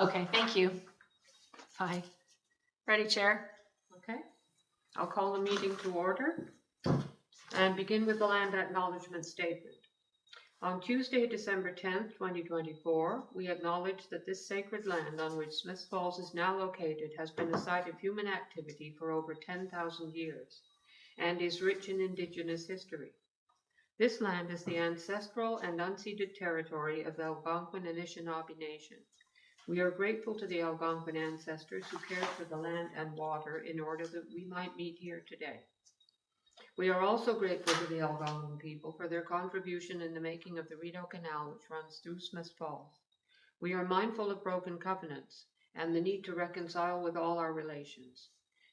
Okay, thank you. Bye. Ready, Chair? Okay, I'll call the meeting to order and begin with the land acknowledgement statement. On Tuesday, December 10th, 2024, we acknowledge that this sacred land on which Smith Falls is now located has been the site of human activity for over 10,000 years and is rich in Indigenous history. This land is the ancestral and unceded territory of the Algonquin Anishinaabe Nation. We are grateful to the Algonquin ancestors who cared for the land and water in order that we might meet here today. We are also grateful to the Algonquin people for their contribution in the making of the Rideau Canal, which runs through Smith Falls. We are mindful of broken covenants and the need to reconcile with all our relations.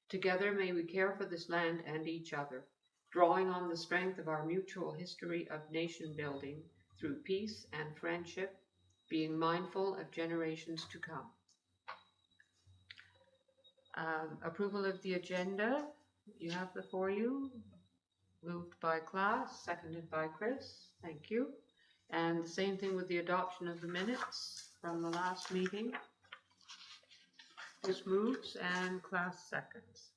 Together may we care for this land and each other, drawing on the strength of our mutual history of nation building through peace and friendship, being mindful of generations to come. Approval of the agenda, you have before you. Moved by Class, seconded by Chris. Thank you. And the same thing with the adoption of the minutes from the last meeting. Chris moves and Class seconds.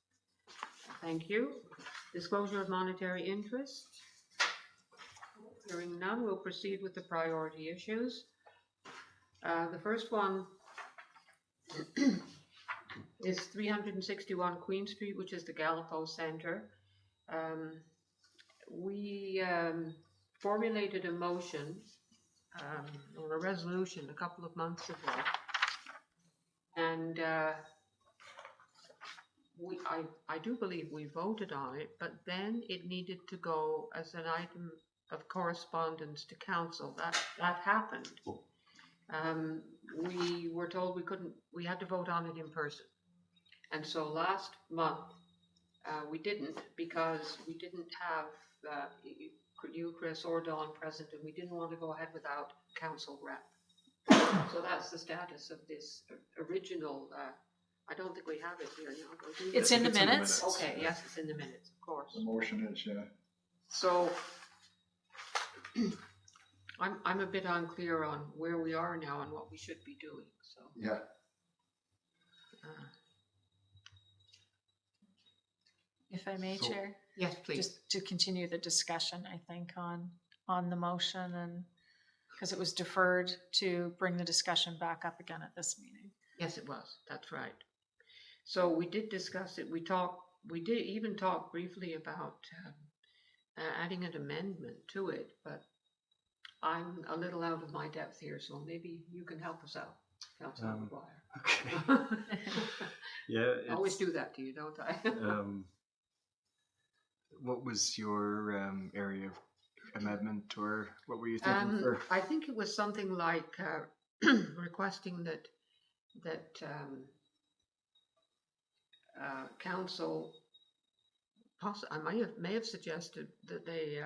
Thank you. Disclosure of monetary interest. Hearing none, we'll proceed with the priority issues. The first one is 361 Queen Street, which is the Gallipo Center. We formulated a motion or a resolution a couple of months ago, and I do believe we voted on it, but then it needed to go as an item of correspondence to council. That happened. We were told we had to vote on it in person, and so last month we didn't, because we didn't have you, Chris, or Dawn present, and we didn't want to go ahead without council rep. So that's the status of this original. I don't think we have it here now. It's in the minutes. Okay, yes, it's in the minutes, of course. The motion is, yeah. So I'm a bit unclear on where we are now and what we should be doing. So Yeah. If I may, So- Chair, yes, please. just to continue the discussion, I think, on the motion, and because it was deferred to bring the discussion back up again at this meeting. Yes, it was. That's right. So we did discuss it. We did even talk briefly about adding an amendment to it, but I'm a little out of my depth here, so maybe you can help us out, Councilor McGuire. Okay. Yeah. I always do that to you, don't I? What was your area of amendment, or what were you thinking for? I think it was something like requesting that council, I may have suggested that they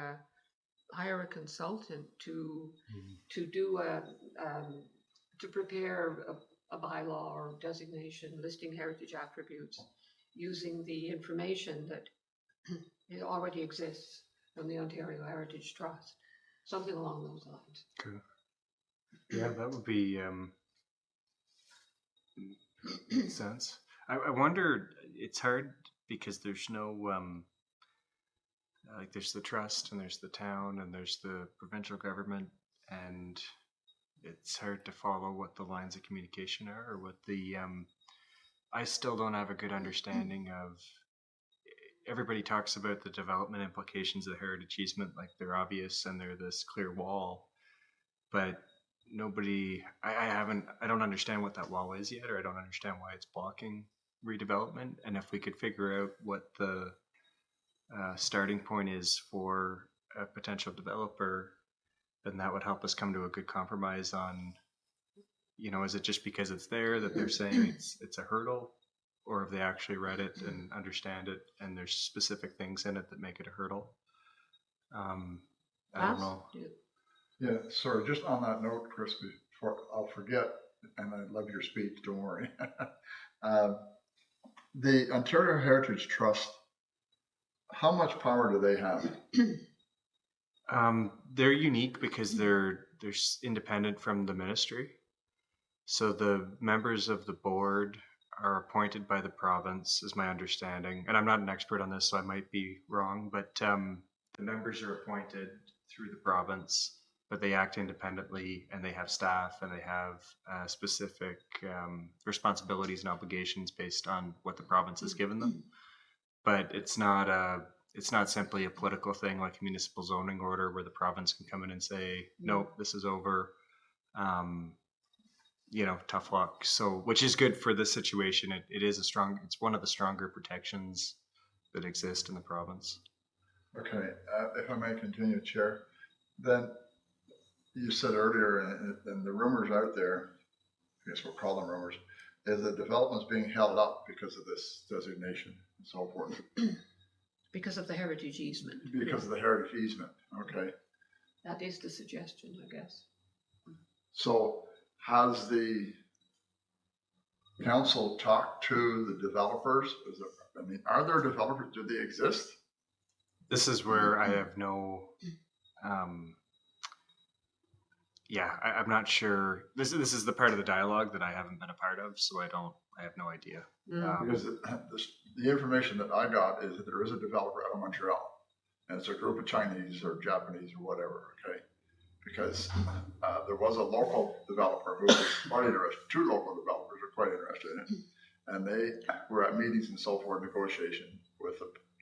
hire a consultant to do to prepare a bylaw or designation listing heritage attributes using the information that it already exists from the Ontario Heritage Trust, something along those lines. Cool. Yeah, that would be makes sense. I wonder, it's hard because there's no like there's the trust and there's the town and there's the provincial government, and it's hard to follow what the lines of communication are, or what the I still don't have a good understanding of. Everybody talks about the development implications of the heritage easement like they're obvious and they're this clear wall, but nobody, I don't understand what that wall is yet, or I don't understand why it's blocking redevelopment. And if we could figure out what the starting point is for a potential developer, then that would help us come to a good compromise on, is it just because it's there that they're saying it's a hurdle? Or have they actually read it and understand it, and there's specific things in it that make it a hurdle? I don't know. Yeah, sorry, just on that note, Chris, before I'll forget, and I love your speech, don't worry. The Ontario Heritage Trust, how much power do they have? They're unique because they're independent from the ministry. So the members of the board are appointed by the province, is my understanding. And I'm not an expert on this, so I might be wrong, but the members are appointed through the province, but they act independently, and they have staff, and they have specific responsibilities and obligations based on what the province has given them. But it's not simply a political thing like a municipal zoning order where the province can come in and say, nope, this is over. Tough luck. So, which is good for this situation. It's one of the stronger protections that exist in the province. Okay, if I may continue, Chair, then you said earlier, and the rumors out there, I guess we'll call them rumors, is that development's being held up because of this designation and so forth. Because of the heritage easement. Because of the heritage easement, okay. That is the suggestion, I guess. So has the council talked to the developers? Are there developers? Do they exist? This is where I have no, I'm not sure. This is the part of the dialogue that I haven't been a part of, so I have no idea. Because the information that I got is that there is a developer out of Montreal, and it's a group of Chinese or Japanese or whatever, okay? Because there was a local developer who was quite interested, two local developers are quite interested in it, and they were at meetings and so forth, negotiation with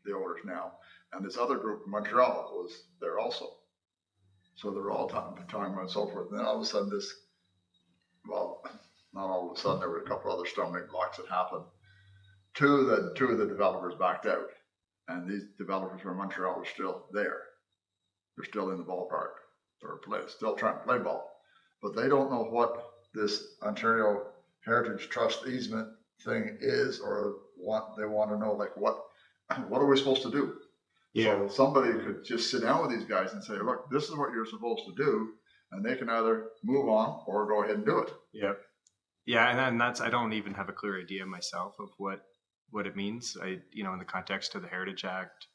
the owners now. And this other group in Montreal was there also. So they were all talking about and so forth. And then all of a sudden not all of a sudden, there were a couple other stumbling blocks that happened. Two of the developers backed out. And these developers from Montreal are still there. They're still in the ballpark. They're still trying to play ball. But they don't know what this Ontario Heritage Trust easement thing is, or they want to know, like, what are we supposed to do? So somebody could just sit down with these guys and say, look, this is what you're supposed to do, and they can either move on or go ahead and do it. Yep. Yeah, and I don't even have a clear idea myself of what it means. In the context of the Heritage Act,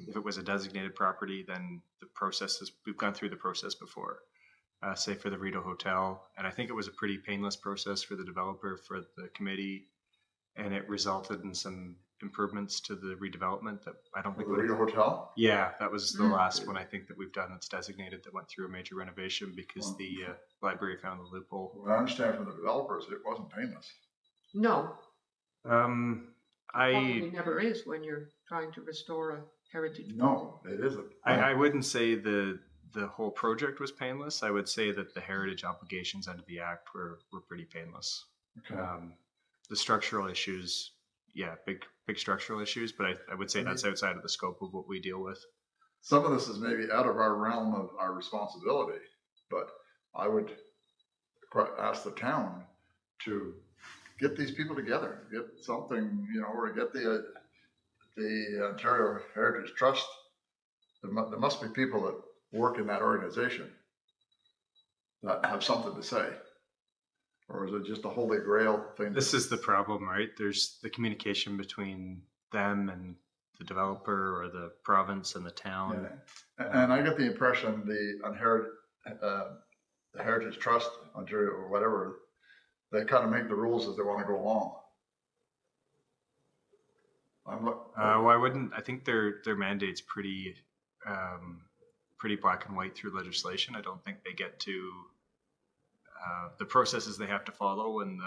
if it was a designated property, then we've gone through the process before, say for the Rideau Hotel, and I think it was a pretty painless process for the developer, for the committee, and it resulted in some improvements to the redevelopment that I don't think the Rideau Hotel. Yeah, that was the last one I think that we've done that's designated that went through a major renovation because the library found the loophole. What I understand from the developers, it wasn't painless. No, I probably never is when you're trying to restore a heritage. No, it isn't. I wouldn't say the whole project was painless. I would say that the heritage obligations under the act were pretty painless. Okay. The structural issues, big structural issues, but I would say that's outside of the scope of what we deal with. Some of this is maybe out of our realm of our responsibility, but I would ask the town to get these people together, get something, or get the Ontario Heritage Trust. There must be people that work in that organization that have something to say. Or is it just a holy grail thing? This is the problem, right? There's the communication between them and the developer or the province and the town. Yeah. And I get the impression the Heritage Trust, Ontario or whatever, they kind of make the rules as they want to go along. I think their mandate's pretty black and white through legislation. I don't think they get to the processes they have to follow, and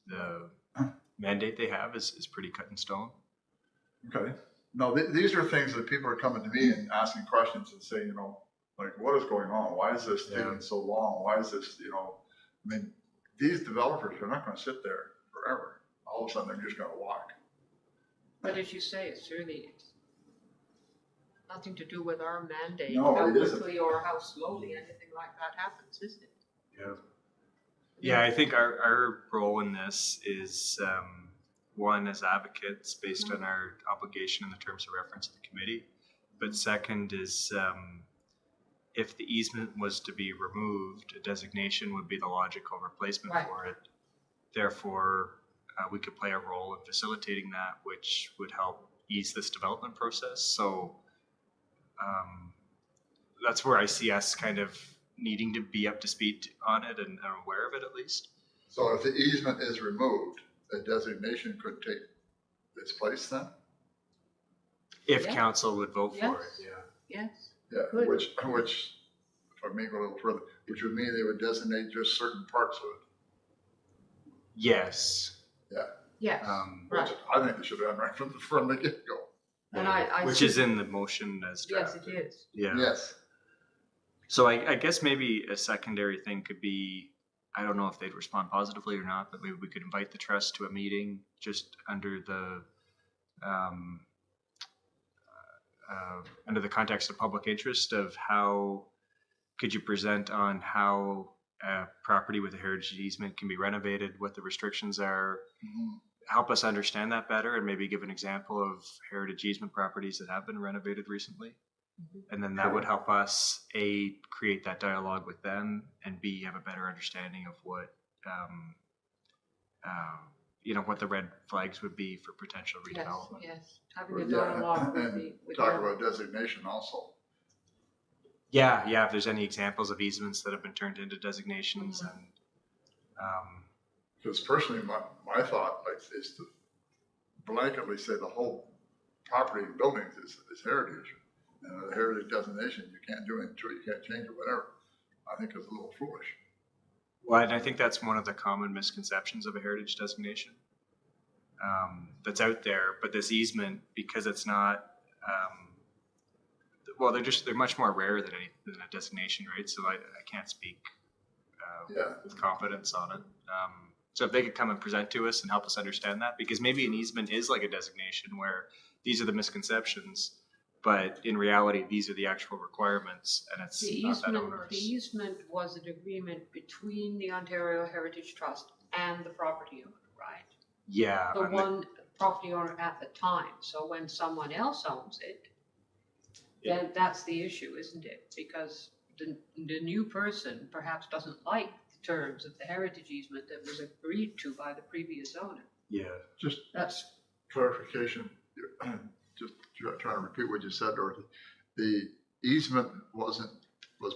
the mandate they have is pretty cut in stone. Okay. No, these are things that people are coming to me and asking questions and saying, like, what is going on? Why is this taking so long? Why is this, these developers are not going to sit there forever. All of a sudden, they're just going to walk. But as you say, it's nothing to do with our mandate, No, how it isn't. quickly or how slowly anything like that happens, is it? Yeah, I think our role in this is one, as advocates based on our obligation in the terms of reference of the committee, but second is if the easement was to be removed, a designation would be the logical replacement for it. Therefore, we could play a role in facilitating that, which would help ease this development process. So that's where I see us kind of needing to be up to speed on it and aware of it at least. So if the easement is removed, a designation could take its place then? If Yeah. council would vote for it, Yes. yeah. Yes. Yeah, Good. which, if I may go a little further, which would mean they would designate just certain parts of it. Yes. Yes. Which Right. I think they should have done right from the get-go. And I Which see- is in the motion as Yes, drafted. it is. Yeah. Yes. So I guess maybe a secondary thing could be, I don't know if they'd respond positively or not, but maybe we could invite the trust to a meeting just under the context of public interest of how could you present on how a property with a heritage easement can be renovated, what the restrictions are, Mhm. help us understand that better, and maybe give an example of heritage easement properties that have been renovated recently. And then that would help us, A, create that dialogue with them, and B, have a better understanding of what, what the red flags would be for potential Yes, redevelopment. yes. Having a Yeah, dialogue with and the. with talk them. about designation also. Yeah, if there's any examples of easements that have been turned into designations and, Because personally, my thought is to blanketly say the whole property and buildings is heritage. And the heritage designation, you can't do anything to it, you can't change it, whatever. I think it's a little foolish. well, and I think that's one of the common misconceptions of a heritage designation that's out there. But this easement, because it's not, they're much more rare than a designation, right? So I can't speak Yeah. with confidence on it. So if they could come and present to us and help us understand that, because maybe an easement is like a designation where these are the misconceptions, but in reality, these are the actual requirements, and it's The not that easement, onerous. the easement was an agreement between the Ontario Heritage Trust and the property owner, right? Yeah, The one property owner at the time. So when someone else owns it, then that's the issue, isn't it? Because the new person perhaps doesn't like the terms of the heritage easement that was agreed to by the previous owner. yeah. Just That's, clarification, just trying to repeat what you said, Dorothy. The easement was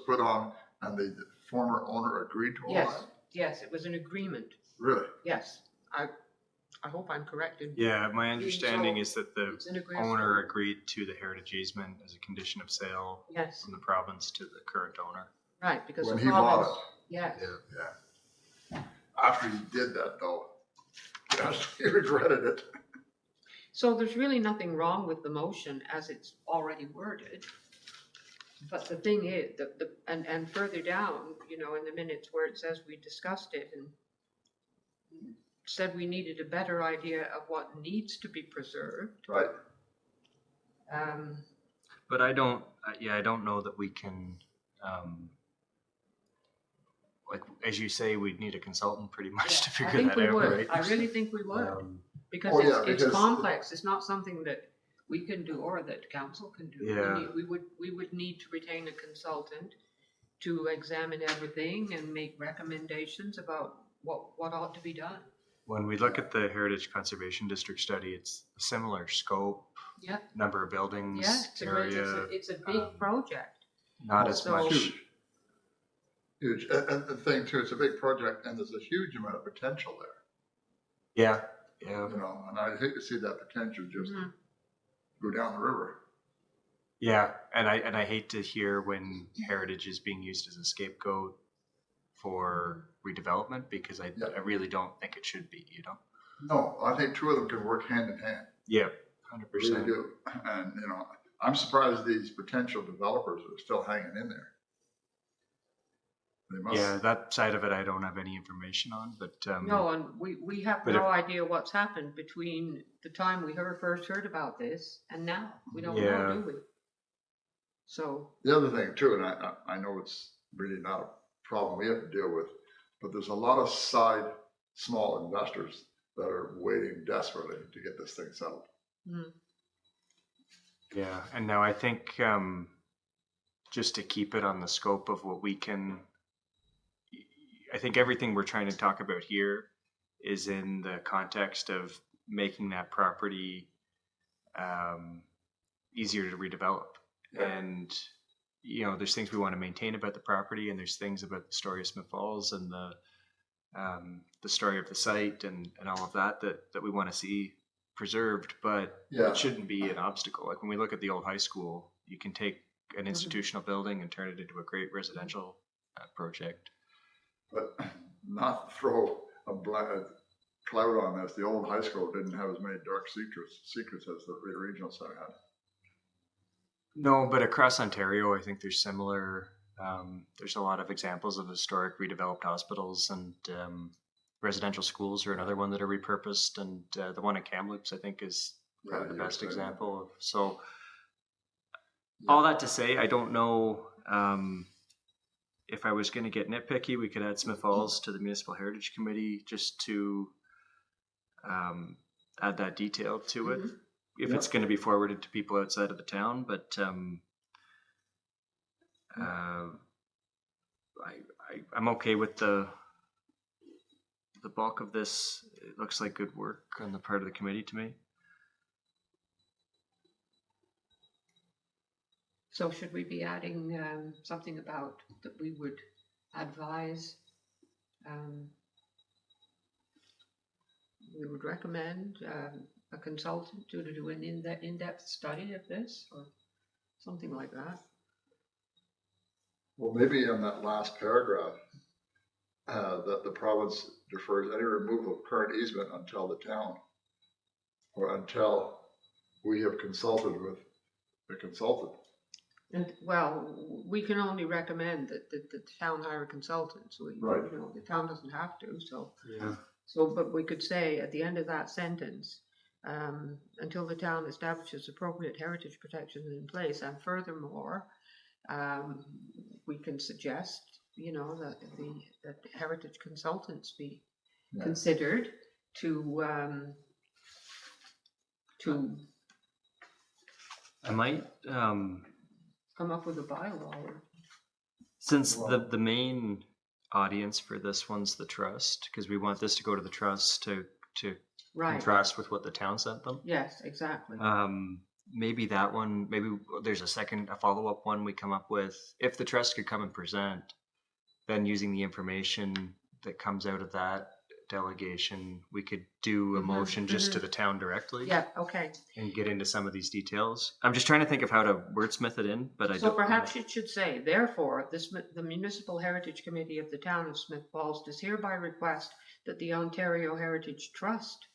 put on and the former owner agreed to all yes, that? yes, it was an agreement. Really? Yes, I hope I'm correct in. Yeah, my understanding So, is that the It's an agreement. owner agreed to the heritage easement as a condition of sale Yes, from the province to the current owner. right, because When the he bought province, yes, Yeah. After he did that though, yes, he regretted it. so there's really nothing wrong with the motion as it's already worded. But the thing is, and further down, in the minutes where it says we discussed it and said we needed a better idea of what needs to be preserved. Right. But I don't know that we can, like, as you say, we'd need a consultant pretty much to I figure think that we out, would, right? I really think we would, because Oh, yeah, it's because- complex, it's not something that we can do or that council can do. Yeah. We would need to retain a consultant to examine everything and make recommendations about what ought to be done. When we look at the Heritage Conservation District study, it's a similar scope, Yeah, number of buildings, yeah, area, it's a big project. not as So- much. Huge. Huge. And the thing too, it's a big project and there's a huge amount of potential there, Yeah. and I hate to see that potential just Mhm. go down the river. Yeah, and I hate to hear when heritage is being used as a scapegoat for redevelopment, because I really don't think it should be, No, I think two of them can work hand in hand. Yeah, Really 100%. do. And, I'm surprised these potential developers are still hanging in there. They must. Yeah, that side of it I don't have any information on, but No, and we have But no idea what's happened between the time we first heard about this and now. We don't Yeah. know, do we? So, The other thing too, and I know it's really not a problem we have to deal with, but there's a lot of small investors that are waiting desperately to get this thing settled. yeah, and now I think just to keep it on the scope of what we can, I think everything we're trying to talk about here is in the context of making that property easier to redevelop. Yeah. And, there's things we want to maintain about the property, and there's things about the story of Smith Falls and the the story of the site and all of that we want to see preserved, but Yeah. it shouldn't be an obstacle. Like when we look at the old high school, you can take an institutional building and turn it into a great residential project. But not to throw a cloud on this, the old high school didn't have as many dark secrets as the regional center had. No, but across Ontario, I think there's similar. There's a lot of examples of historic redeveloped hospitals, and residential schools are another one that are repurposed. And the one in Kamloops, I think, is probably the best example of. So, all that to say, I don't know if I was going to get nitpicky, we could add Smith Falls to the Municipal Heritage Committee just to add that detail to it. If it's going to be forwarded to people outside of the town, but I'm okay with the bulk of this. It looks like good work on the part of the committee to me. So should we be adding something about that we would advise, we would recommend a consultant to do an in-depth study of this, or something like that? Well, maybe in that last paragraph, that the province defers any removal of current easement until the town, or until we have consulted with the consultant. And, well, we can only recommend that the town hire a consultant, so, Right. you know, the town doesn't have to, so. Yeah. So, but we could say at the end of that sentence, until the town establishes appropriate heritage protections in place, and furthermore, we can suggest, you know, that the heritage consultants be considered to I might, come up with a bylaw. since the main audience for this one's the trust, because we want this to go to the trust to Right. contrast with what the town sent them. Yes, exactly. Maybe that one, maybe there's a follow-up one we come up with. If the trust could come and present, then using the information that comes out of that delegation, we could do a motion just to the town directly. Yeah, okay. And get into some of these details. I'm just trying to think of how to wordsmith it in, but I So don't. perhaps it should say, therefore, the Municipal Heritage Committee of the Town of Smith Falls does hereby request that the Ontario Heritage Trust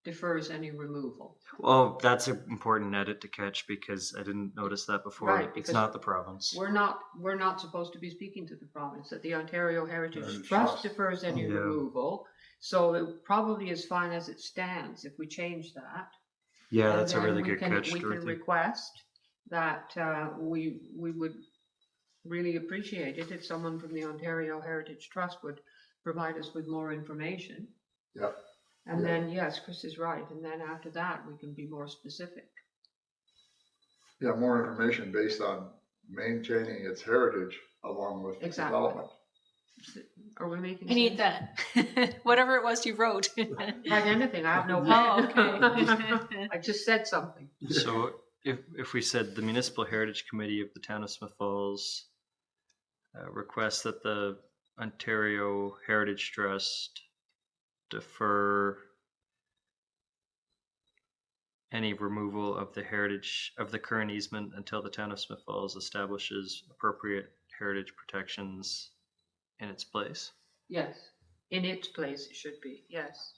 defers any removal. Well, that's an important edit to catch because I didn't notice that before. Right, It's because not the province. We're not supposed to be speaking to the province, that the Ontario Heritage Heritage Trust Trust. defers any Yeah. removal. So it probably is fine as it stands if we change that. Yeah, And that's a then really we good can- catch, We can Dorothy. request that we would really appreciate it if someone from the Ontario Heritage Trust would provide us with more information. Yep. And then, yes, Chris is right, and then after that, we can be more specific. Yeah, more information based on maintaining its heritage along with Exactly. development. Are we making I need sense? that. Whatever it was you wrote. Write anything, I have no. Oh, okay. I just said something. So if we said the Municipal Heritage Committee of the Town of Smith Falls requests that the Ontario Heritage Trust defer any removal of the current easement until the Town of Smith Falls establishes appropriate heritage protections in its place. Yes, in its place it should be, yes.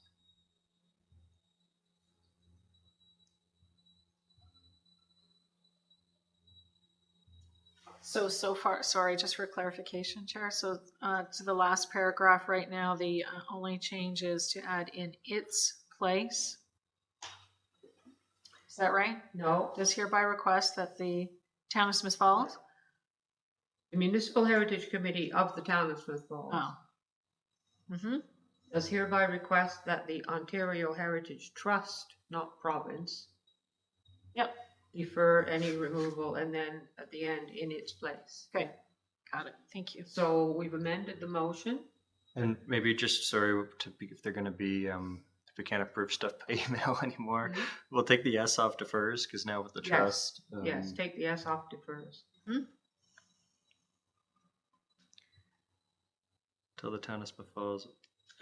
So far, sorry, just for clarification, Chair. So to the last paragraph right now, the only change is to add in its place. Is that right? No, Does hereby request that the Town of Smith Falls? the Municipal Heritage Committee of the Town of Smith Falls Oh. Mm-hmm. does hereby request that the Ontario Heritage Trust, not province, Yep. defer any removal, and then at the end, in its place. Okay. Got it. Thank you. So we've amended the motion. And maybe just, sorry, if they're going to be, if we can't approve stuff by email anymore, we'll take the S off defers, because now with the Yes. trust. Yes, take the S off defers. Till the Town of Smith Falls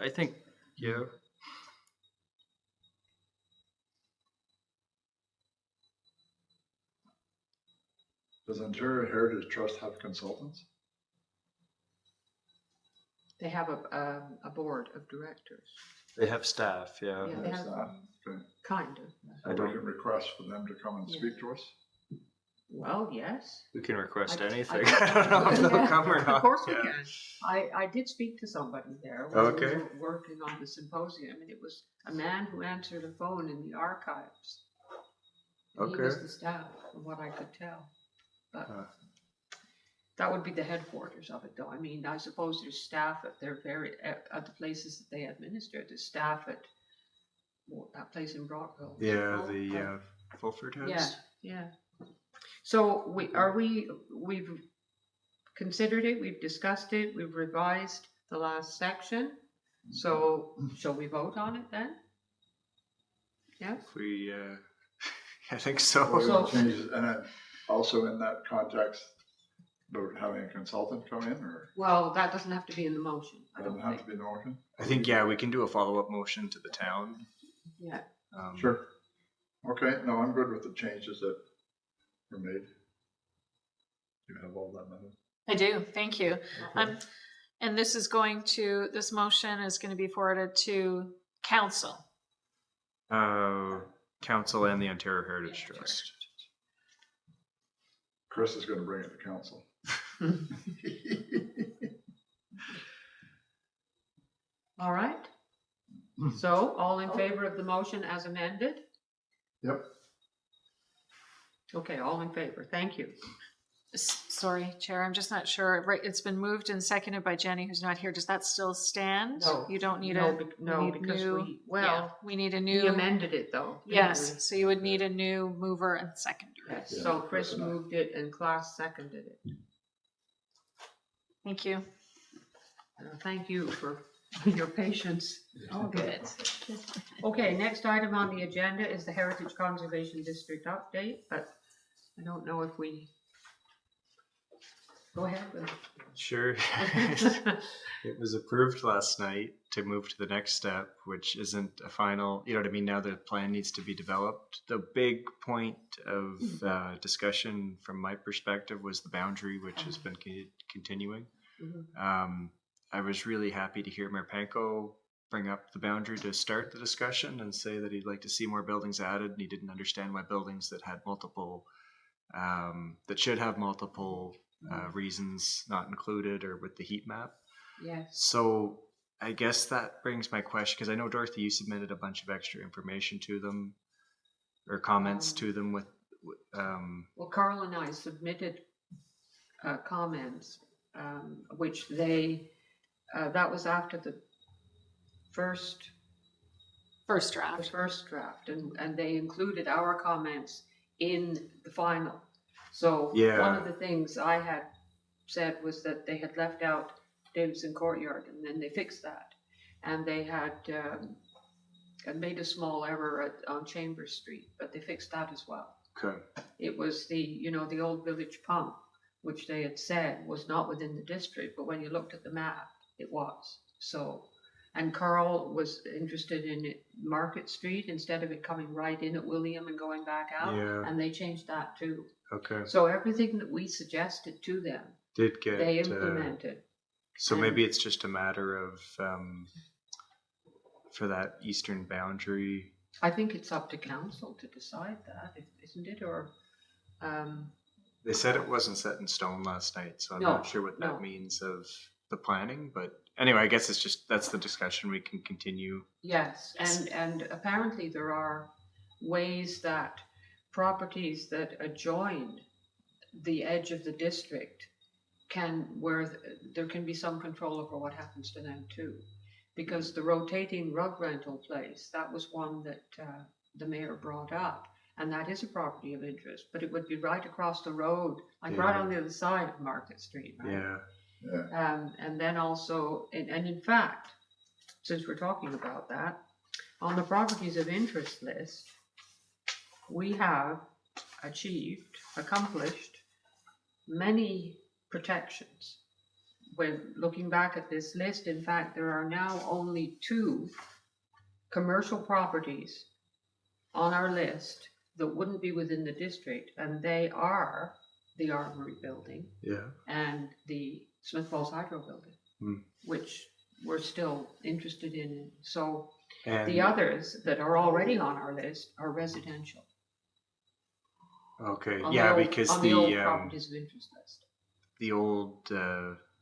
I think, yeah. Does Ontario Heritage Trust have consultants? They have a board of directors, They have staff, yeah. Yeah. They Yes, have- okay. kind of. I So we don't- can request for them to come and Yeah. speak to us? Well, yes. We can request I- anything. I- I don't know if they'll Yeah, come or not. Of course we yeah. can. I did speak to somebody there when Okay. we were working on the symposium, and it was a man who answered a phone in the archives. And He was Okay. the staff, from what I could tell. But Huh. that would be the headquarters of it, though. I mean, I suppose there's staff at at the places that they administer. There's staff at that place in Brockville. Yeah, the Fulford House. Yeah, yeah. So we've considered it, we've discussed it, we've revised the last section. So shall we vote on it then? Yeah? If we, I think What so. are So- the changes, and then also in that context, about having a consultant come in, or Well, that doesn't have to be in the motion, I doesn't don't have think. to be in the motion? I think, yeah, we can do a follow-up motion to the town. Yeah. Sure. Okay, no, I'm good with the changes that were made. You have all that, Madam? I do, thank you. And this motion is going to be forwarded to council. Council and the Ontario Heritage Trust. Chris is gonna bring it to council. All right. So all in favor of the motion as amended? Yep. Okay, all in favor, thank you. Sorry, Chair, I'm just not sure. Right, it's been moved and seconded by Jenny, who's not here. Does that still stand? No. You don't need No, a, bec- no, need because new- we, well, we need a we new, amended it though. didn't yes, so you would need a new mover and seconder. we? Yes, Yeah, so Chris that's enough. moved it and Klaas seconded it. Thank you. Thank you for your patience. Oh, good. Okay, next item on the agenda is the Heritage Conservation District update, but I don't know if we. Go ahead. Sure. It was approved last night to move to the next step, which isn't a final, you know what I mean? Now the plan needs to be developed. The big point of discussion from my perspective was the boundary, which has been continuing. Mhm. I was really happy to hear Mayor Panko bring up the boundary to start the discussion and say that he'd like to see more buildings added, and he didn't understand why buildings that had multiple, that should have multiple reasons not included or with the heat map. Yes, So I guess that brings my question, because I know Dorothy, you submitted a bunch of extra information to them or comments to them with, well, Carl and I submitted comments, which they, that was after the first First the draft. first draft, and they included our comments in the final. So Yeah. one of the things I had said was that they had left out Davidson Courtyard, and then they fixed that. And they had made a small error on Chambers Street, but they fixed that as well. okay. It was the old village pump, which they had said was not within the district, but when you looked at the map, it was. So, and Carl was interested in it, Market Street, instead of it coming right in at William and going back out. Yeah. And they changed that too. Okay. So everything that we suggested to them, Did get, they implemented. so maybe it's just a matter of, for that eastern boundary. I think it's up to council to decide that, isn't it? Or, They said it wasn't set in stone last night, so I'm No, not sure what that no. means of the planning, but anyway, I guess that's the discussion we can continue. yes, and apparently there are ways that properties that adjoin the edge of the district where there can be some control over what happens to them too. Because the rotating rug rental place, that was one that the mayor brought up, and that is a property of interest, but it would be right across the road, like right Yeah. on the other side of Market Street, right? Yeah. Yeah, And then also, and in fact, since we're talking about that, on the properties of interest list, we have accomplished many protections when looking back at this list, in fact, there are now only 2 commercial properties on our list that wouldn't be within the district, and they are the Armory Building Yeah. and the Smith Falls Hydro Building, which we're still interested in. So And the others that are already on our list are residential. okay, On yeah, the old, because on the old properties of interest list. the old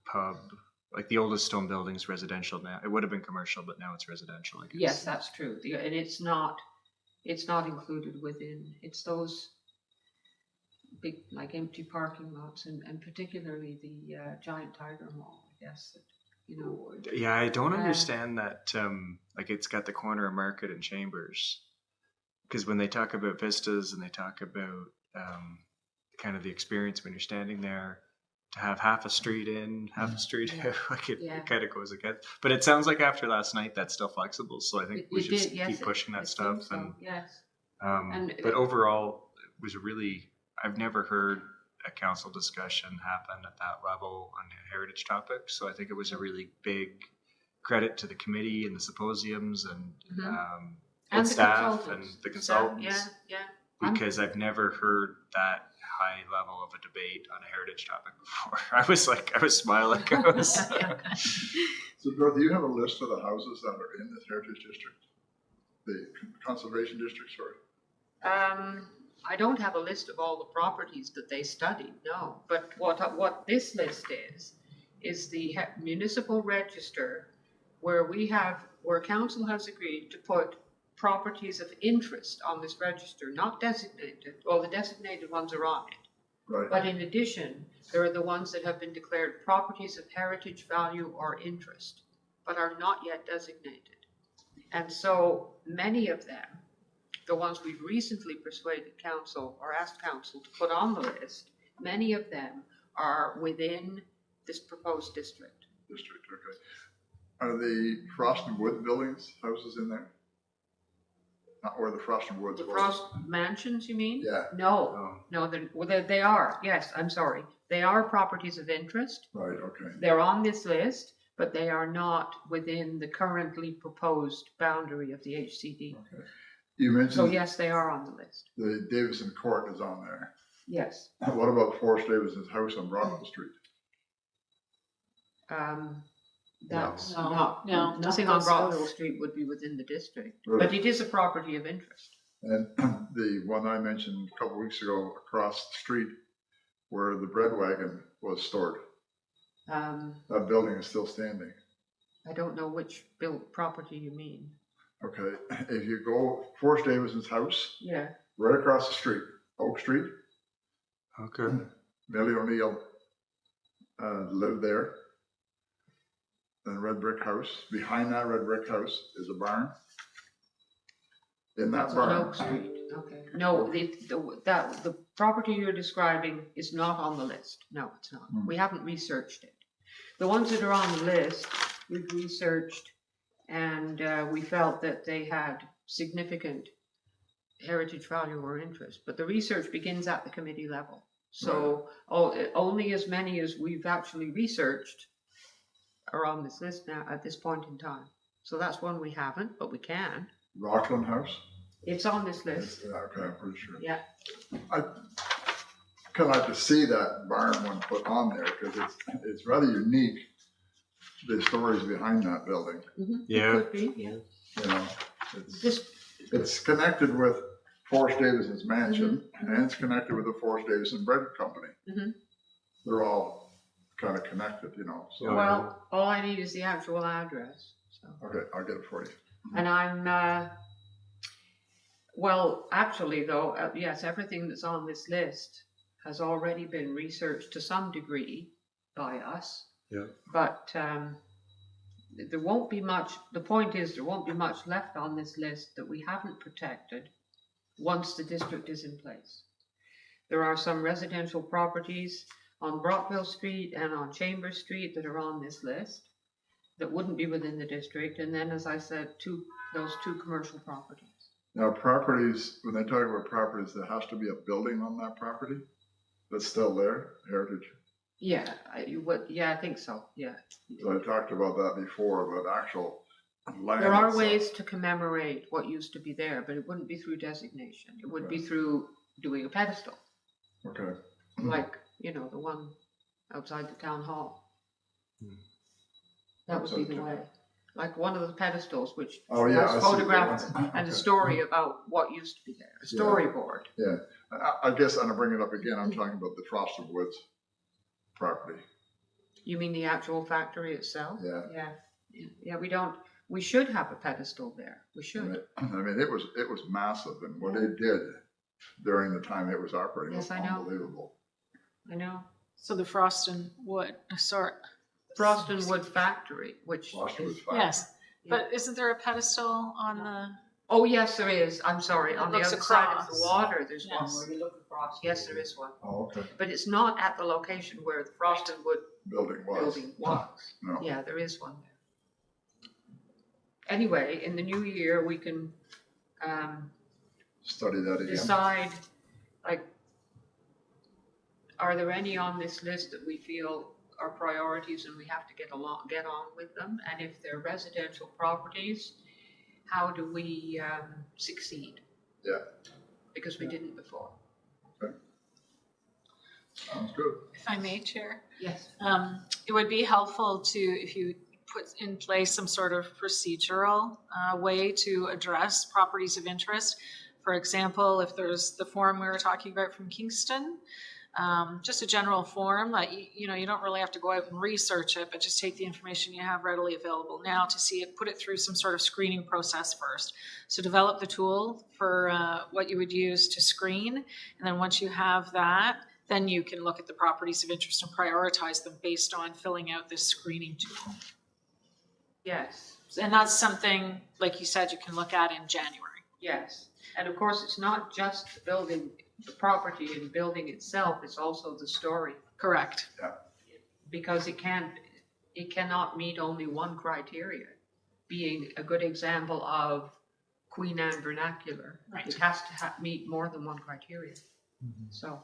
pub, like the oldest stone building's residential now. It would have been commercial, but now it's residential, I guess. Yes, that's true. And it's not included within, it's those big, like empty parking lots and particularly the Giant Tiger Mall, I guess, that, you know. Yeah, I don't understand that. Like it's got the corner of Market and Chambers, because when they talk about vistas and they talk about kind of the experience when you're standing there, to have half a street in, half a street out, like it kind of goes against. But it sounds like after last night, that's still flexible. So I think we should keep pushing that stuff. So, and yes. But overall, it was really, I've never heard a council discussion happen at that level on a heritage topic. So I think it was a really big credit to the committee and the symposiums and the staff and consultants. the consultants. Yeah. Because I've never heard that high level of a debate on a heritage topic before. I was smiling. So Dorothy, you have a list of the houses that are in this heritage district? The conservation district, sorry? I don't have a list of all the properties that they studied, no. But what this list is the municipal register where council has agreed to put properties of interest on this register, not designated. Well, the designated ones are on it. Right. But in addition, there are the ones that have been declared properties of heritage value or interest, but are not yet designated. And so many of them, the ones we've recently persuaded council or asked council to put on the list, many of them are within this proposed district. District, okay. Are the Frost and Wood buildings, houses in there? Not where the Frost and Woods The was? Frost Mansions, you mean? Yeah. No, they are, yes, I'm sorry. They are properties of interest. Right, okay. They're on this list, but they are not within the currently proposed boundary of the HCD. Okay. You mentioned So yes, they are on the list. the Davison Court is on there. Yes. What about Forrest Davison's house on Brockville Street? That's No, nothing on those Brockville houses. Street would be within the district, Really? but it is a property of interest. And the one I mentioned a couple weeks ago across the street where the bread wagon was stored, that building is still standing. I don't know which built property you mean. Okay, if you go Forrest Davison's house, Yeah. right across the street, Oak Street, Okay. Millie O'Neill lived there. And red brick house. Behind that red brick house is a barn. In that It's on barn, Oak Street, okay. No, the property you're describing is not on the list. No, it's not. We haven't researched it. The ones that are on the list, we've researched and we felt that they had significant heritage value or interest. But the research begins at the committee level. So only as many as we've actually researched are on this list now at this point in time. So that's one we haven't, but we can. Rockland House. It's on this list. Yeah, okay, I'm pretty sure. Yeah. I kind of like to see that barn one put on there because it's rather unique. The stories behind that building. Yeah. Could be, yeah. You know, it's connected with Forrest Davison's mansion and it's connected with the Forrest Davison Bread Company. They're all kind of connected, you know. So Well, all I need is the actual address. So. okay, I'll get it for you. And I'm, well, actually though, yes, everything that's on this list has already been researched to some degree by us. Yeah. But there won't be much, the point is there won't be much left on this list that we haven't protected once the district is in place. There are some residential properties on Brockville Street and on Chambers Street that are on this list that wouldn't be within the district. And then, as I said, those two commercial properties. Now, properties, when they talk about properties, there has to be a building on that property that's still there, heritage. Yeah, you would, yeah, I think so, yeah. So I talked about that before, but actual land. There are itself. ways to commemorate what used to be there, but it wouldn't be through designation. It would be through doing a pedestal, Okay. like, you know, the one outside the town hall. That would be Outside the the way. Like one of the pedestals, which Oh, yeah, I has see. photographs Okay. and a story about what used to be there, a storyboard. I guess, and I bring it up again, I'm talking about the Frosted Woods property. You mean the actual factory itself? Yeah. Yeah, we should have a pedestal there. We should. I mean, it was massive, and what it did during the time it was operating Yes, was I know. unbelievable. I know. So the Frost and Wood, sorry, Frost and Wood Factory, which Frosted is, Woods factory. yes, but isn't there a pedestal on the, oh, yes, there is. I'm sorry. It On the looks other side of across. the water, there's one Yes. where you look across. Yes, there is one. Oh, okay. But it's not at the location where the Frost and Wood Building was. building was. No. Yeah, there is one there. Anyway, in the new year, we can Study that again. decide, like, are there any on this list that we feel are priorities and we have to get on with them? And if they're residential properties, how do we succeed? Yeah. Because we didn't before. Sounds good. if I may, Chair? Yes. It would be helpful to, if you put in place some sort of procedural way to address properties of interest. For example, if there's the form we were talking about from Kingston, just a general form that you don't really have to go out and research it, but just take the information you have readily available now to see it, put it through some sort of screening process first. So develop the tool for what you would use to screen, and then once you have that, then you can look at the properties of interest and prioritize them based on filling out this screening tool. Yes. And that's something, like you said, you can look at in January. Yes. And of course, it's not just the building, the property and building itself, it's also the story. Correct. Because it cannot meet only one criteria. Being a good example of Queen Anne vernacular, Right. it has to meet more than one criteria. So,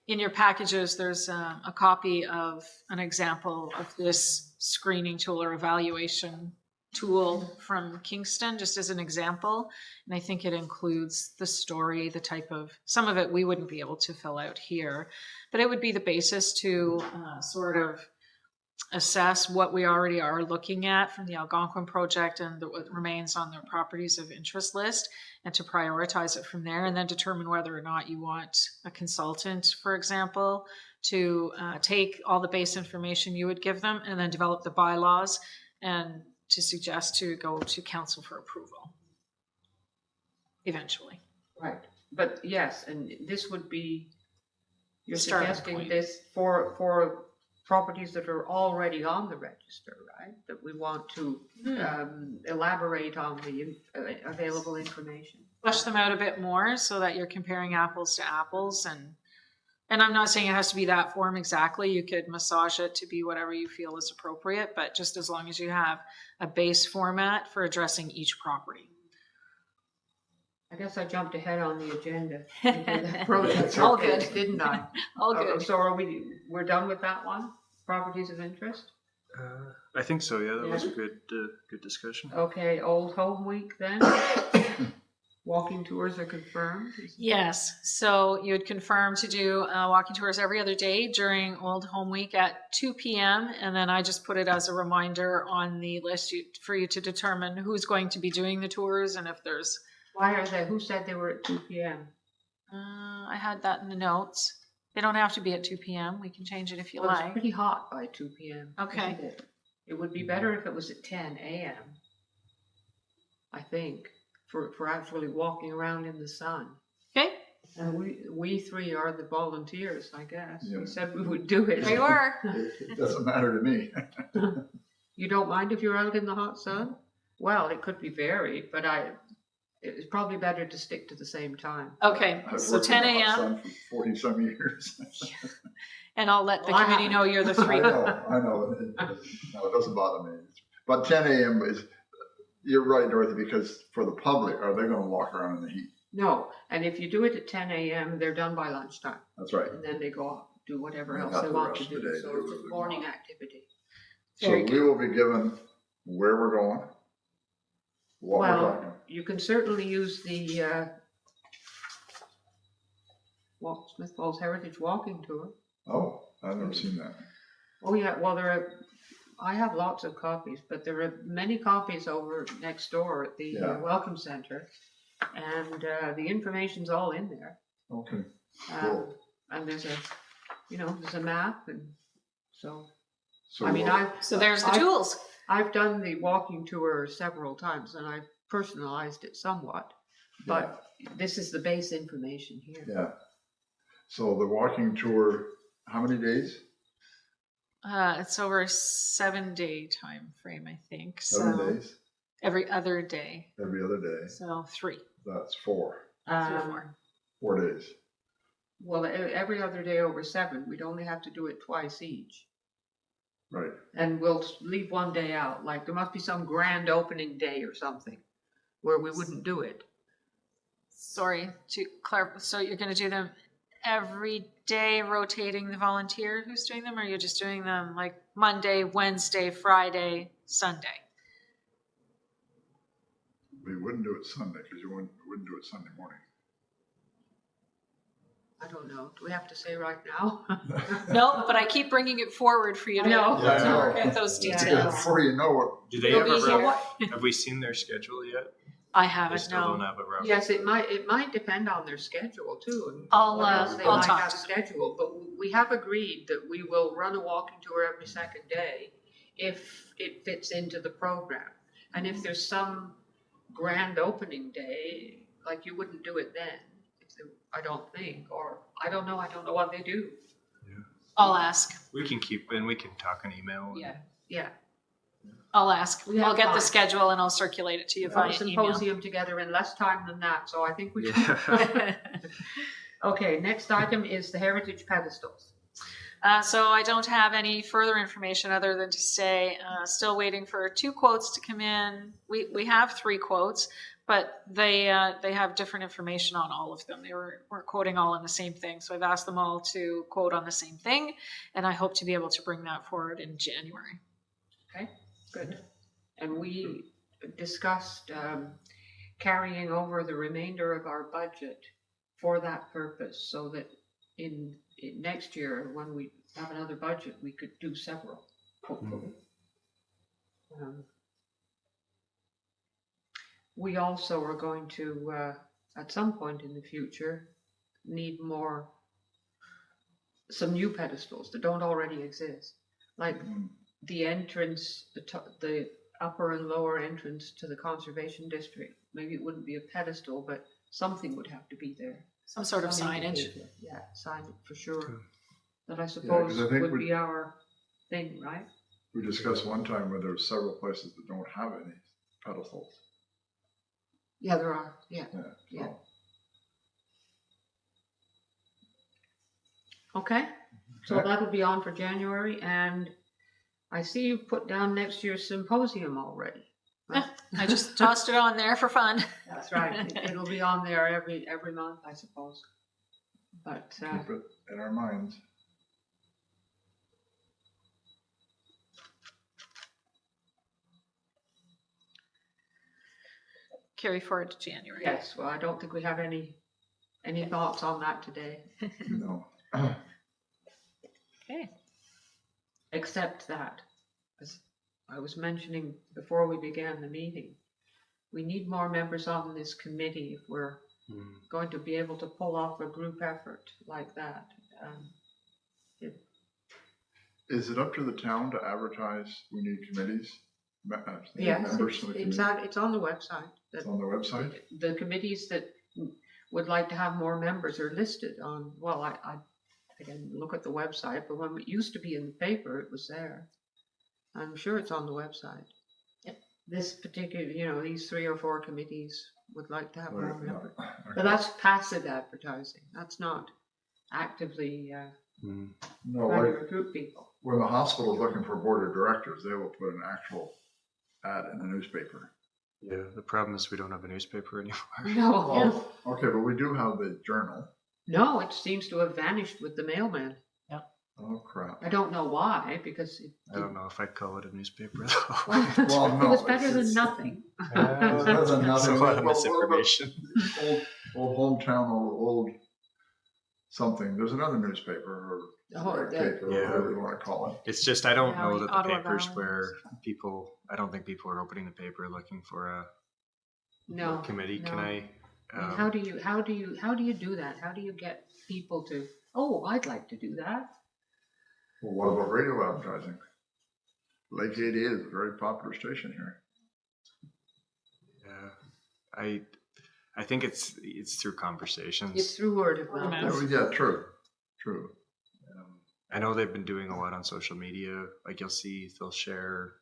In your packages, there's a copy of an example of this screening tool or evaluation tool from Kingston, just as an example. And I think it includes the story, the type of, some of it we wouldn't be able to fill out here, but it would be the basis to sort of assess what we already are looking at from the Algonquin project and what remains on the properties of interest list, and to prioritize it from there, and then determine whether or not you want a consultant, for example, to take all the base information you would give them and then develop the bylaws and to suggest to go to council for approval eventually. right. But yes, and this would be, you're Starting suggesting point. this for properties that are already on the register, right? That we want to elaborate on the available information. Flesh them out a bit more so that you're comparing apples to apples, and I'm not saying it has to be that form exactly. You could massage it to be whatever you feel is appropriate, but just as long as you have a base format for addressing each property. I guess I jumped ahead on the agenda. Project All updates, good. didn't I? All good. So we're done with that one? Properties of interest? I think so. Yeah, that was a Yeah. good discussion. Okay, Old Home Week then? Walking tours are confirmed? Yes, so you would confirm to do walking tours every other day during Old Home Week at 2 p.m. And then I just put it as a reminder on the list for you to determine who's going to be doing the tours and if there's. Why are they, who said they were at 2 p.m.? I had that in the notes. They don't have to be at 2 p.m. We can change it if you Well, it's like. pretty hot by 2 p.m. Okay. isn't it? It would be better if it was at 10 a.m. I think, for actually walking around in the sun. Okay, And we three are the volunteers, I guess. Yeah. We said we would do it. there you are. It doesn't matter to me. You don't mind if you're out in the hot sun? Well, it could be varied, but it's probably better to stick to the same time. Okay, I've so worked in 10 the hot a.m. sun for 40-some years. and I'll let the Well, I committee haven't. know you're the I three. know. No, it doesn't bother me. But 10 a.m. is, you're right, Dorothy, because for the public, are they going to walk around in the heat? No, and if you do it at 10 a.m., they're done by lunchtime, That's right. and then they go off. do whatever They else got they the want rest to of the do, day to so do it's what just they morning want. activity. So Very we good. will be given where we're going, what we're talking. Well, you can certainly use the Smith Falls Heritage Walking Tour. Oh, I've never seen that. Oh, yeah, well, I have lots of copies, but there are many copies over next door at the Yeah. Welcome Center, and the information's all in there. Okay, Um, cool. And there's a map, and so, So I mean, So there's the I- tools. I've done the walking tour several times, and I've personalized it somewhat, but this is the base information here. Yeah. So the walking tour, how many days? It's over a 7-day time frame, I think. 7 So days? every other day. Every other day? So 3. That's 4. 3 or 4. 4 days. Well, every other day over 7, we'd only have to do it twice each. Right. And we'll leave one day out, like there must be some grand opening day or something where we wouldn't do it. Sorry to clarify. So you're going to do them every day, rotating the volunteer who's doing them, or you're just doing them like Monday, Wednesday, Friday, Sunday? We wouldn't do it Sunday because you wouldn't do it Sunday morning. I don't know. Do we have to say right now? No, but I keep bringing it forward for you to, I know. Yeah, I to know. work out those Yeah. details. Before you know it, Do they You'll have be a here. rough, have we seen their schedule yet? I They haven't, still don't no. have a rough. Yes, it might depend on their schedule too. And I'll, what else they I'll might talk have to them. scheduled, but we have agreed that we will run a walking tour every second day if it fits into the program. And if there's some grand opening day, like you wouldn't do it then, I don't think, or I don't know what they do. I'll ask. We can keep, and we can talk on email. and- Yeah. Yeah. I'll ask. We have I'll get the time. schedule and I'll circulate it to you Put a via email. symposium together in less time than that, so I think we should. Yeah. Okay, next item is the heritage pedestals. So I don't have any further information other than to say, still waiting for 2 quotes to come in. We have 3 quotes, but they have different information on all of them. They weren't quoting all on the same thing. So I've asked them all to quote on the same thing, and I hope to be able to bring that forward in January. Okay, good. And we discussed carrying over the remainder of our budget for that purpose, so that in next year, when we have another budget, we could do several, hopefully. We also are going to, at some point in the future, need some new pedestals that don't already exist. Like the entrance, the upper and lower entrance to the conservation district. Maybe it wouldn't be a pedestal, but something would have to be there. Some sort of Some signage. indicator. Yeah, signage for sure. Cool. That I suppose I think would we- be our thing, right? we discussed one time where there's several places that don't have any pedestals. Yeah, there are. Yeah. Yeah. Yeah. Okay. So Okay. that'll be on for January, and I see you put down next year's symposium already. I just tossed it on there for fun. That's right. It'll be on there every month, I suppose. But Keep it in our minds. Carry forward to January. yes, well, I don't think we have any thoughts on that today, No. Okay. except that, as I was mentioning before we began the meeting, we need more members on this committee if we're going to be able to pull off a group effort like that. Is it up to the town to advertise we need committees? Yes, Members of the it's committee? on the website. It's on the website? The committees that would like to have more members are listed on, well, I didn't look at the website, but when it used to be in the paper, it was there. I'm sure it's on the website. Yep. This particular, these 3 or 4 committees would like to have more Right, members. yeah. But that's passive advertising. That's not actively No, trying to like recruit people. when the hospital is looking for board of directors, they will put an actual ad in the newspaper. Yeah, the problem is we don't have a newspaper anymore. No, Okay, but we do have the journal. no, it seems to have vanished with the mailman. Yep. Oh, crap. I don't know why, because I don't know if I'd call it a newspaper though. Well, it was no, better than it's- nothing. Well, it doesn't There's nothing. a lot of Well, what about misinformation. old hometown or old something. There's another newspaper or Oh, paper, yeah. or whatever you want to call it. It's just I don't know Valley, that the Ottawa papers Valley. where people. I don't think people are opening the paper looking for a No. committee. no. Can I? And how do you do that? How do you get people to? Oh, I'd like to do that. Well, what about radio advertising? Lake 88 is a very popular station here. I think it's through conversations. It's through word of Word of mouth. mouth. Yeah, true. I know they've been doing a lot on social media. Like you'll see, they'll share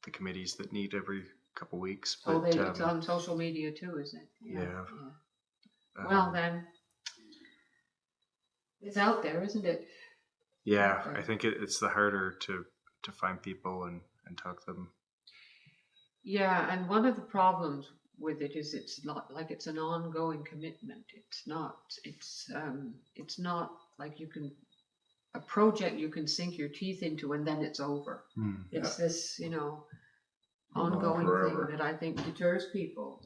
the committees that meet every couple weeks. But, Oh, it's on social media too, is it? Yeah. Well, then, it's out there, isn't it? yeah, okay. I think it's the harder to find people and talk to them. Yeah, and one of the problems with it is it's not like it's an ongoing commitment. It's not. It's not like a project you can sink your teeth into and then it's over. It's this, Goes on ongoing forever. thing that I think deters people.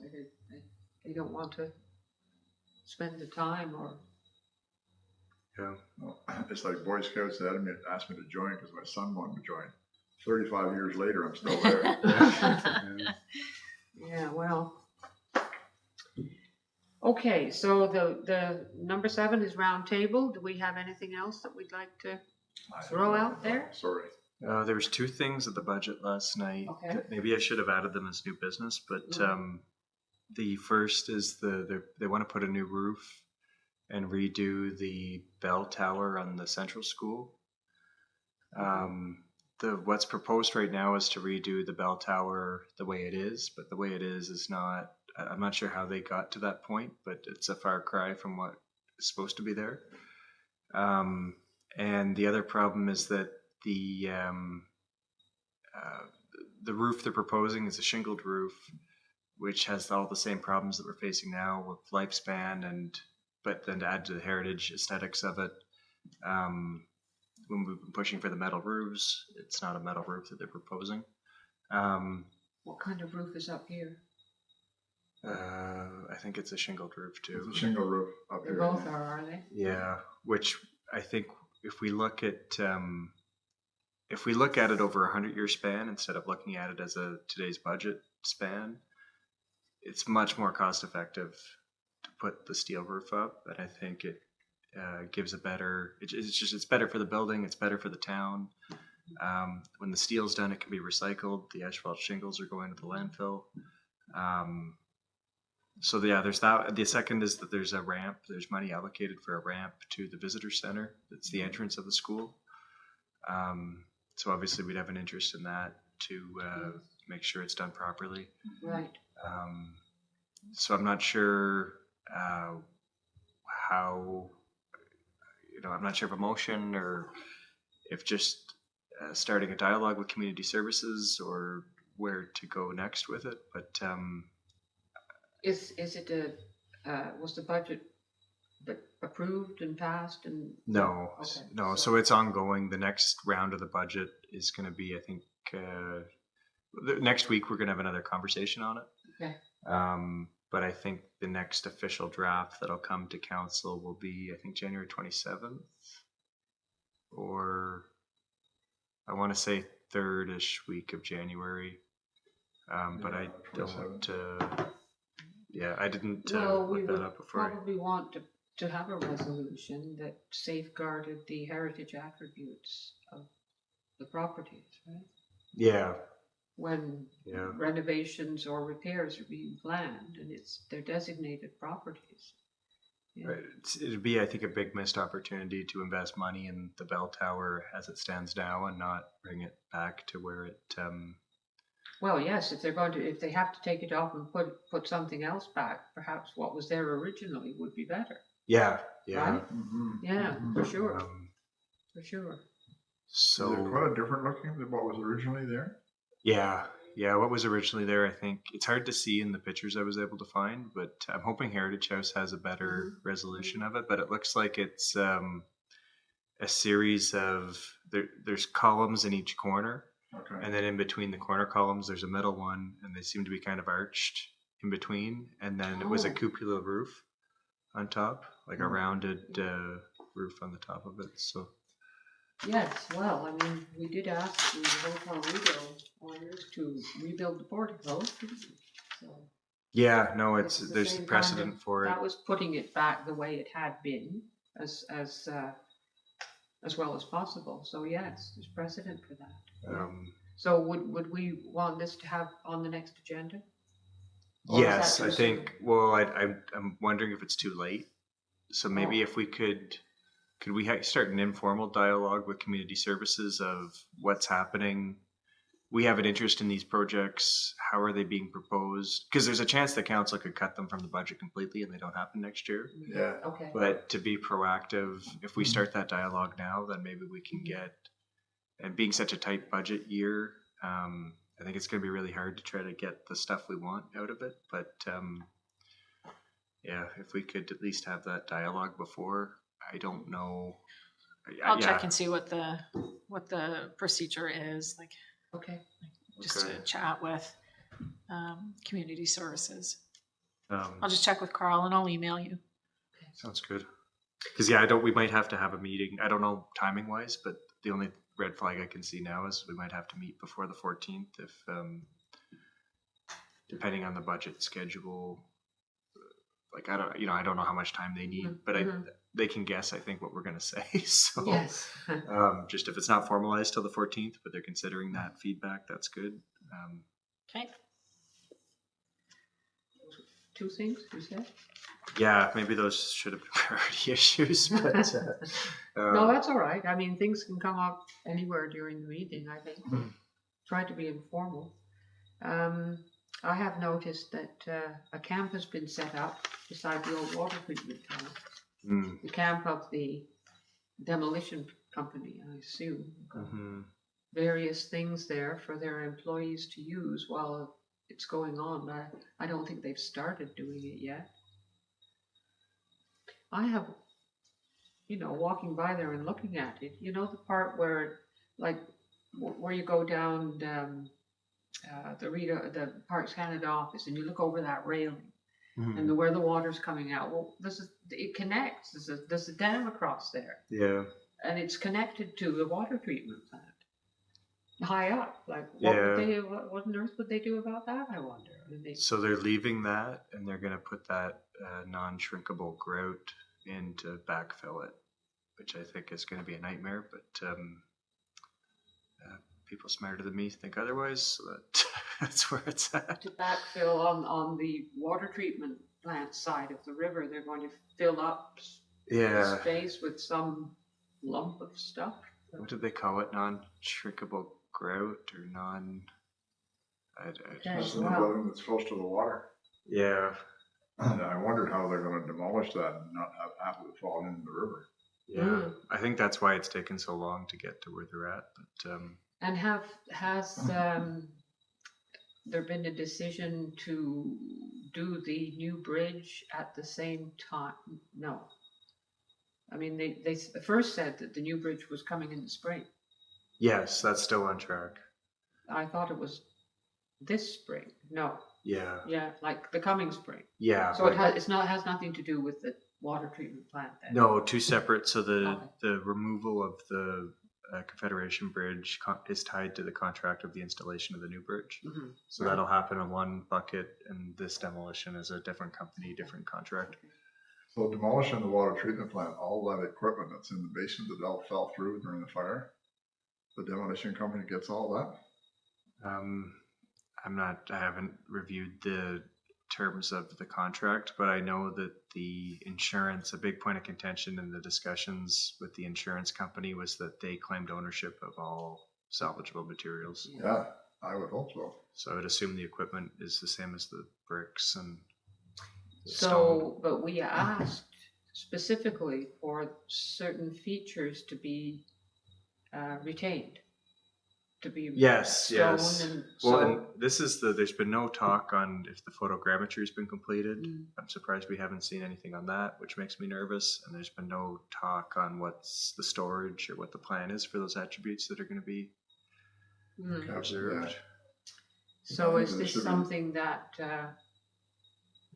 They don't want to spend the time or. Yeah. Well, it's like Boy Scouts that asked me to join because my son wanted to join. 35 years later, I'm still there. Yeah, well. Okay, so the number 7 is round table. Do we have anything else that we'd like to throw out there? Sorry. There was 2 things at the budget last night. Okay. That maybe I should have added them as new business, but the first is they want to put a new roof and redo the bell tower on the central school. What's proposed right now is to redo the bell tower the way it is, but the way it is not. I'm not sure how they got to that point, but it's a far cry from what is supposed to be there. And the other problem is that the roof they're proposing is a shingled roof, which has all the same problems that we're facing now with lifespan but then to add to the heritage aesthetics of it. When we've been pushing for the metal roofs, it's not a metal roof that they're proposing. What kind of roof is up here? I think it's a shingled roof too. It's a shingle roof up They here. both are they? Yeah, which I think if we look at it over a 100-year span instead of looking at it as today's budget span, it's much more cost effective to put the steel roof up, and I think it gives a better. It's better for the building. It's better for the town. When the steel's done, it can be recycled. The asphalt shingles are going to the landfill. So yeah, there's that. The second is that there's a ramp. There's money allocated for a ramp to the visitor center. That's the entrance of the school. So obviously we'd have an interest in that to make sure it's done properly. Right. So I'm not sure how. I'm not sure if a motion or if just starting a dialogue with community services or where to go next with it. But Is it was the budget approved and passed and? no, Okay, no. so- So it's ongoing. The next round of the budget is going to be, I think, next week we're going to have another conversation on it. Okay. But I think the next official draft that'll come to council will be, I think, January 27th, or I want to say third-ish week of January. But I don't. I didn't Well, we look would that up before. probably want to have a resolution that safeguarded the heritage attributes of the properties, right? Yeah, When yeah. renovations or repairs are being planned and they're designated properties. Yeah. Right. It'd be, I think, a big missed opportunity to invest money in the bell tower as it stands now and not bring it back to where it. Well, yes, if they have to take it off and put something else back, perhaps what was there originally would be better. Yeah, yeah. Right? Mm-hmm. Yeah, for sure, Um, for sure. So so quite a different looking than what was originally there. yeah. What was originally there, I think it's hard to see in the pictures I was able to find, but I'm hoping Heritage House has a better resolution of it. But it looks like it's a series of there's columns in each corner, Okay. and then in between the corner columns there's a middle one, and they seem to be kind of arched in between, and then it was a Oh. cupola roof on top, like a Mm. rounded roof on the top of it. So Yes, well, I mean, we did ask the hotel rebuild owners to rebuild the portico, so. yeah, no, It's the there's same kind precedent of- for it. That was putting it back the way it had been, as well as possible. So yes, there's precedent for that. So would we want this to have on the next agenda? Or is Yes, that I too think. soon? Well, I'm wondering if it's too late. So maybe Oh. if we could we start an informal dialogue with community services of what's happening? We have an interest in these projects. How are they being proposed? Because there's a chance the council could cut them from the budget completely and they don't happen next year. Yeah. Okay. But to be proactive, if we start that dialogue now, then maybe we can get, and being such a tight budget year, I think it's going to be really hard to try to get the stuff we want out of it. But yeah, if we could at least have that dialogue before, I don't know. I'll Yeah. check and see what the procedure is, like Okay. just Okay. to chat with community services. I'll Um, just check with Carl and I'll email you. sounds good. Because yeah, we might have to have a meeting. I don't know timing wise, but the only red flag I can see now is we might have to meet before the 14th if, depending on the budget schedule. Like I don't know how much time they need, but they can guess, I think, what we're going to say. So Yes. just if it's not formalized till the 14th, but they're considering that feedback, that's good. Okay. Two things you said? Yeah, maybe those should have been priority issues, but No, that's all right. I mean, things can come up anywhere during the meeting, I think. Mhm. Try to be informal. I have noticed that a camp has been set up beside the old water treatment plant. mm, The camp of the demolition company, I assume. mhm. Various things there for their employees to use while it's going on. I don't think they've started doing it yet. I have, walking by there and looking at it, the part where, like, where you go down the Parks Canada office and you look over that railing Mhm. and where the water's coming out. Well, it connects. There's a dam across there, Yeah. and it's connected to the water treatment plant. High up, like Yeah. what on earth would they do about that? I wonder. I mean, So they're leaving that, and they're going to put that non-shrinkable grout in to backfill it, which I think is going to be a nightmare. But people smarter than me think otherwise. So that's where it's at. to backfill on the water treatment plant side of the river, they're going to fill up Yeah. space with some lump of stuff. What did they call it? Non-shrinkable grout or non? Yeah. This is the Wow. building that's close to the water. Yeah. And I wondered how they're gonna demolish that and not have half of it fall into the river. Yeah. I think that's why it's taken so long to get to where they're at. But And has there been a decision to do the new bridge at the same time? No. I mean, they first said that the new bridge was coming in the spring. yes, that's still on track. I thought it was this spring. No. Yeah. Yeah, like the coming spring. Yeah. So it has nothing to do with the water treatment plant then. No, two separate. So Okay. the removal of the Confederation Bridge is tied to the contract of the installation of the new bridge. Mhm. So Right. that'll happen in one bucket, and this demolition is a different company, different contract. So demolishing the water treatment plant, all that equipment that's in the basement that all fell through during the fire, the demolition company gets all that? I haven't reviewed the terms of the contract, but I know that the insurance, a big point of contention in the discussions with the insurance company was that they claimed ownership of all salvageable materials. Yeah, I would hope so. So I would assume the equipment is the same as the bricks and the stone. So, but we asked specifically for certain features to be retained. to be Yes, stone yes. and Well, so. and this is there's been no talk on if the photogrammetry has been completed. Mm. I'm surprised we haven't seen anything on that, which makes me nervous. And there's been no talk on what's the storage or what the plan is for those attributes that are going to be Mm. preserved. So I is think there this should be- something that,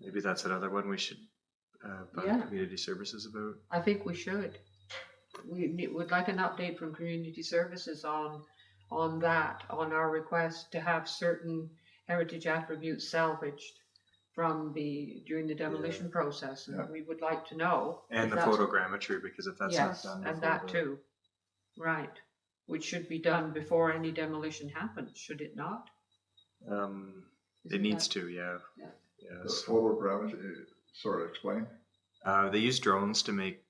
Maybe that's another one we should bug Yeah. community services about. I think we should. Would like an update from community services on that, on our request to have certain heritage attributes salvaged from during the demolition process. And Yeah. we would like to know. And if the that's- photogrammetry, because if that's Yes, not done and before that the- too. Right. Which should be done before any demolition happens, should it not? it Isn't needs that- to, yeah. Yeah. The Yes. photogrammetry, sort of explain. They use drones to make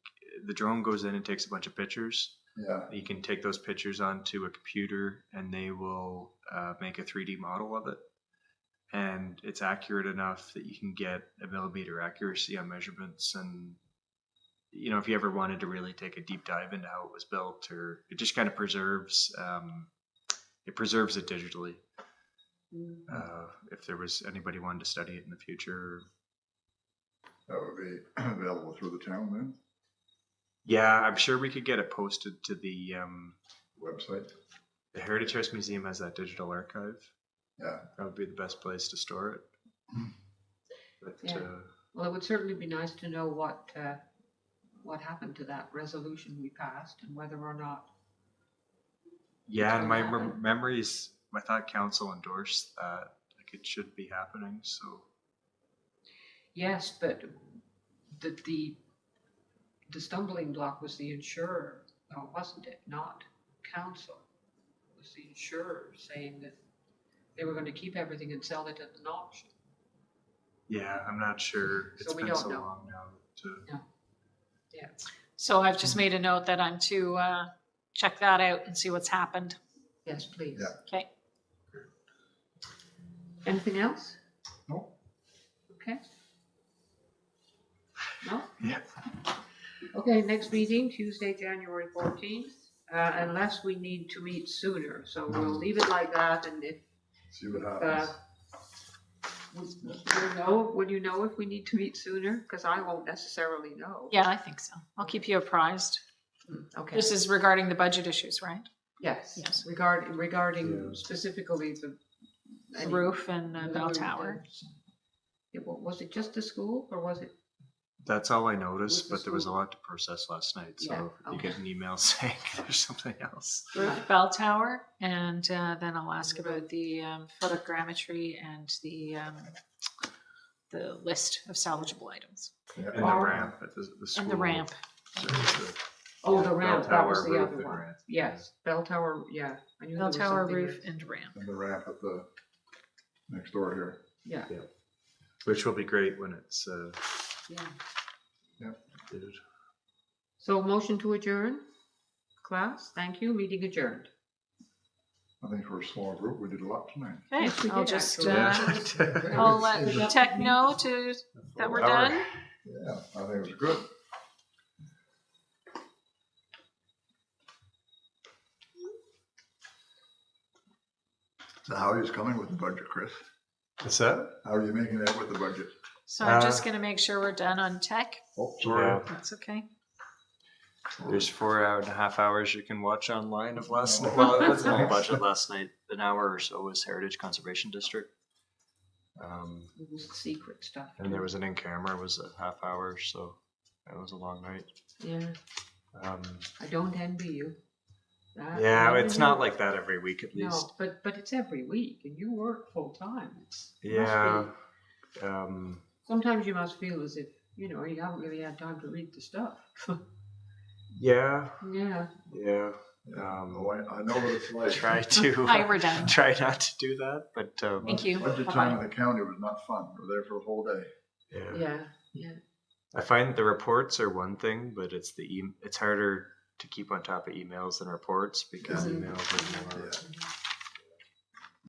the drone goes in and takes a bunch of pictures. Yeah, You can take those pictures onto a computer and they will make a 3D model of it. And it's accurate enough that you can get a millimeter accuracy on measurements. And, you know, if you ever wanted to really take a deep dive into how it was built, or it just kind of preserves it digitally. If there was anybody wanted to study it in the future. that would be available through the town then, Yeah, I'm sure we could get it posted to the website. Heritage House Museum has that digital archive. Yeah, That would be the best place to store it. But Yeah. Well, it would certainly be nice to know what happened to that resolution we passed and whether or not. yeah, and my What's gonna happen? memories, I thought council endorsed that. Like it should be happening. So Yes, but the stumbling block was the insurer, wasn't it? Not council. It was the insurer saying that they were going to keep everything and sell it at an auction. yeah, I'm not sure. So It's we been don't so know. long now. Yeah. So I've just made a note that I'm to check that out and see what's happened. Yes, please. Yeah. Okay. Anything else? no, Okay. No? Yeah. Okay, next meeting, Tuesday, January 14th, unless we need to meet sooner. So we'll leave it like that, and if, see what happens. will you know if we need to meet sooner? Because I won't necessarily know. Yeah, I think so. I'll keep you apprised. Okay, This is regarding the budget issues, right? yes, Yes. regarding Yeah. specifically the. The roof and the bell roof tower. Was it just the school, or was it? That's all I noticed, With the but there was a school. lot to process last night. So Yeah, if you okay. get an email saying there's something else. Roof, bell tower, and then I'll ask about the photogrammetry and the list of salvageable items. Yeah. And the All ramp at the school. And the ramp. So it's the Oh, the bell ramp, that was tower, the roof, other and one. ramp. Yes, bell tower, yeah. I knew there Bell was tower, something roof, else. and ramp. And the ramp at the next door here. Yeah, Which will be great when it's yeah. did. So motion to adjourn? Class, thank you, meeting adjourned. I think for a small group, we did a lot tonight. Okay, Yes, we I'll did just, actually. I'll let tech know that we're Hour. done. Yeah, I think it was good. So how are you coming with the budget, Chris? What's that? How are you making out with the budget? So I'm just gonna make sure we're done on tech. Oh, sorry. Yeah. That's okay. There's 4.5 hours you can watch online of last night. Well, it wasn't on budget last night. An hour or so was Heritage Conservation District. It was secret stuff. And there was an in-camera was a half hour, so that was a long night. Yeah, Um, I don't envy you. yeah, Never it's knew. not like that every week at least. No, but it's every week, and you work full time. Yeah. Sometimes you must feel as if, you haven't really had time to read the stuff. Yeah. Yeah. Yeah. Oh, I know what it's like. Try to Hi, we're done. try not to do that, but Thank you. Budget Bye-bye. time in the county was not fun. We were there for the whole day. yeah. Yeah. I find the reports are one thing, but it's it's harder to keep on top of emails than reports because Mhm. emails are more Yeah.